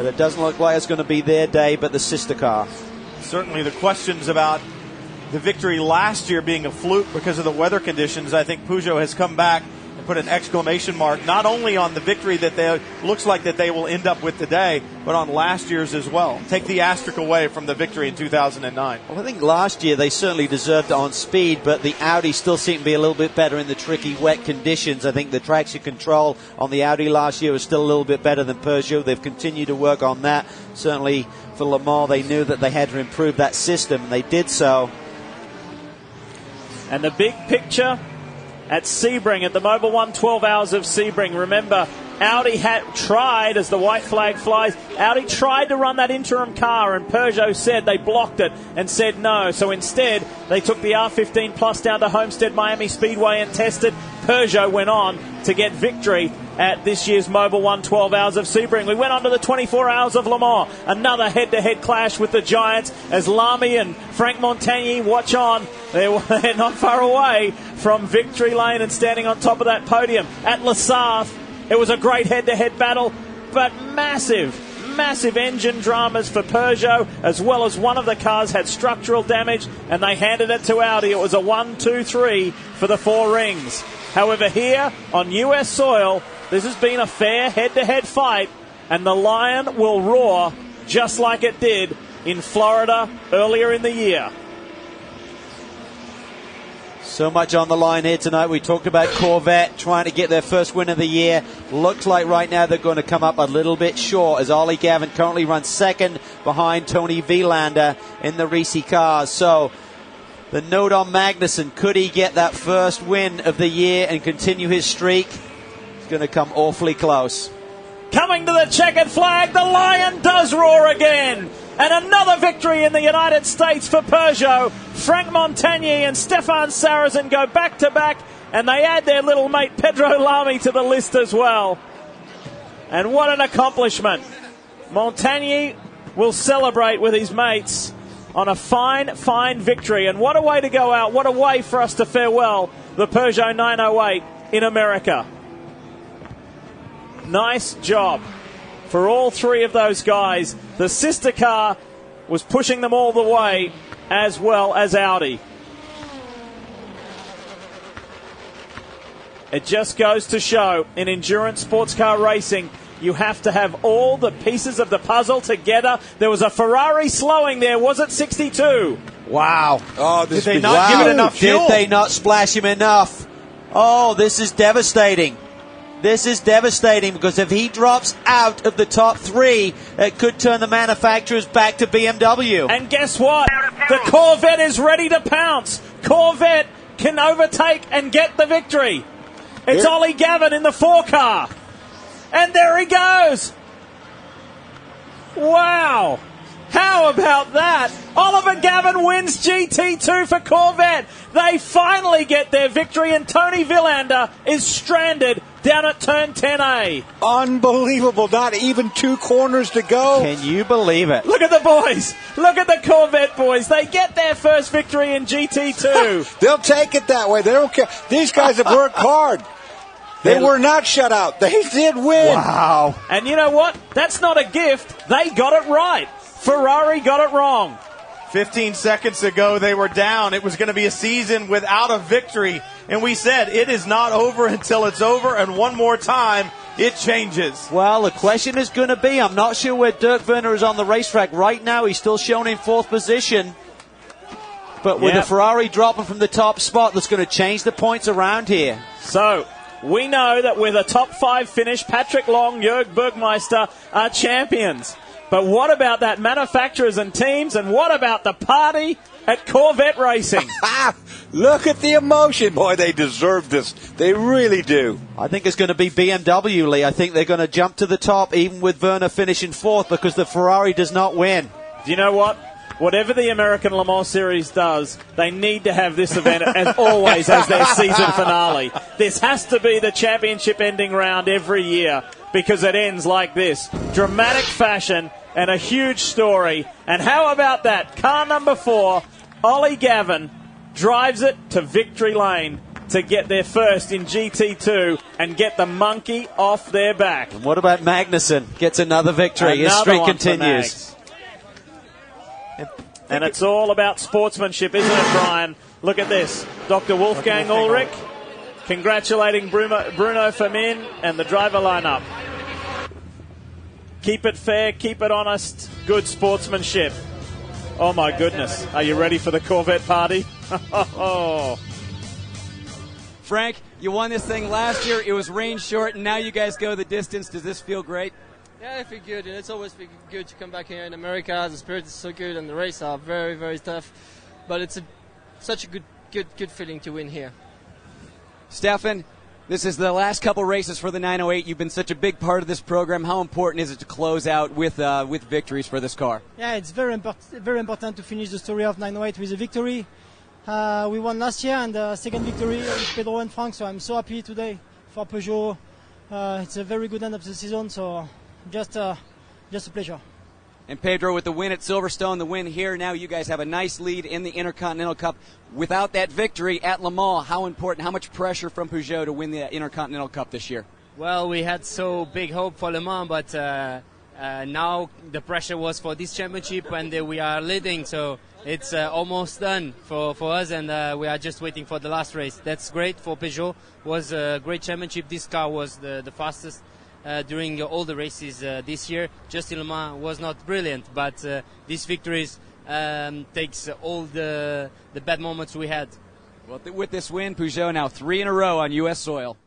it doesn't look like it's going to be their day, but the sister car. Certainly the questions about the victory last year being a fluke because of the weather conditions, I think Peugeot has come back and put an exclamation mark not only on the victory that looks like that they will end up with today, but on last year's as well. Take the asterisk away from the victory in 2009. Well, I think last year they certainly deserved it on speed, but the Audi still seemed to be a little bit better in the tricky wet conditions. I think the traction control on the Audi last year was still a little bit better than Peugeot. They've continued to work on that. Certainly for Le Mans, they knew that they had to improve that system, and they did so. And the big picture at Sebring, at the Mobil 1 12 Hours of Sebring. Remember, Audi had tried, as the white flag flies, Audi tried to run that interim car, and Peugeot said they blocked it and said no. So instead, they took the R15 Plus down to Homestead Miami Speedway and tested. Peugeot went on to get victory at this year's Mobil 1 12 Hours of Sebring. We went on to the 24 Hours of Le Mans. Another head-to-head clash with the Giants as Lamy and Frank Montagny watch on. They're not far away from victory lane and standing on top of that podium. At Le Sarthe, it was a great head-to-head battle, but massive engine dramas for Peugeot, as well as one of the cars had structural damage, and they handed it to Audi. It was a 1-2-3 for the four rings. However, here on US soil, this has been a fair head-to-head fight, and the Lion will roar just like it did in Florida earlier in the year. So much on the line here tonight. We talked about Corvette trying to get their first win of the year. Looks like right now they're going to come up a little bit short, as Ollie Gavin currently runs second behind Tony Vilander in the Risi cars. So the note on Magnussen, could he get that first win of the year and continue his streak? It's going to come awfully close. Coming to the checkered flag, the Lion does roar again. And another victory in the United States for Peugeot. Frank Montagny and Stefan Sarrazin go back-to-back, and they add their little mate Pedro Lamy to the list as well. And what an accomplishment. Montagny will celebrate with his mates on a fine victory. And what a way to go out. What a way for us to farewell the Peugeot 908 in America. Nice job for all three of those guys. The sister car was pushing them all the way, as well as Audi. It just goes to show, in endurance sports car racing, you have to have all the pieces of the puzzle together. There was a Ferrari slowing there. Was it 62? Wow. Oh, did they not give it enough fuel? Did they not splash him enough? Oh, this is devastating. This is devastating, because if he drops out of the top three, it could turn the manufacturers back to BMW. And guess what? The Corvette is ready to pounce. Corvette can overtake and get the victory. It's Ollie Gavin in the 4 car. And there he goes. Wow. How about that? Oliver Gavin wins GT2 for Corvette. They finally get their victory, and Tony Vilander is stranded down at turn 10A. Unbelievable. Not even 2 corners to go. Can you believe it? Look at the boys. Look at the Corvette boys. They get their first victory in GT2. They'll take it that way. They don't care. These guys have worked hard. They were not shut out. They did win. Wow. And you know what? That's not a gift. They got it right. Ferrari got it wrong. 15 seconds ago, they were down. It was going to be a season without a victory. And we said it is not over until it's over. And one more time, it changes. Well, the question is going to be, I'm not sure where Dirk Werner is on the racetrack right now. He's still shown in 4th position. But with the Ferrari dropping from the top spot, that's going to change the points around here. So we know that with a top 5 finish, Patrick Long, Jörg Bergmeister are champions. But what about that manufacturers and teams, and what about the party at Corvette Racing? Look at the emotion. Boy, they deserve this. They really do. I think it's going to be BMW, Lee. I think they're going to jump to the top, even with Werner finishing 4th, because the Ferrari does not win. Do you know what? Whatever the American Le Mans Series does, they need to have this event, as always, as their season finale. This has to be the championship ending round every year, because it ends like this. Dramatic fashion and a huge story. And how about that? Car number 4, Ollie Gavin, drives it to victory lane to get their first in GT2 and get the monkey off their back. And what about Magnussen? Gets another victory. His streak continues. And it's all about sportsmanship, isn't it, Brian? Look at this. Dr. Wolfgang Ulrich congratulating Bruno Firmin and the driver lineup. Keep it fair, keep it honest, good sportsmanship. Oh my goodness. Are you ready for the Corvette party? Frank, you won this thing last year. It was rain short, and now you guys go the distance. Does this feel great? Yeah, I feel good. It's always been good to come back here in America. The spirit is so good, and the races are very, very tough. But it's such a good feeling to win here. Stefan, this is the last couple races for the 908. You've been such a big part of this program. How important is it to close out with victories for this car? Yeah, it's very important to finish the story of 908 with a victory. We won last year, and the second victory with Pedro and Frank, so I'm so happy today for Peugeot. It's a very good end of the season, so just a pleasure. And Pedro, with the win at Silverstone, the win here, now you guys have a nice lead in the Intercontinental Cup. Without that victory at Le Mans, how important, how much pressure from Peugeot to win the Intercontinental Cup this year? Well, we had so big hope for Le Mans, but now the pressure was for this championship, and we are leading, so it's almost done for us, and we are just waiting for the last race. That's great for Peugeot. It was a great championship. This car was the fastest during all the races this year. Just in Le Mans was not brilliant, but these victories takes all the bad moments we had. Well, with this win, Peugeot now 3 in a row on U.S. soil.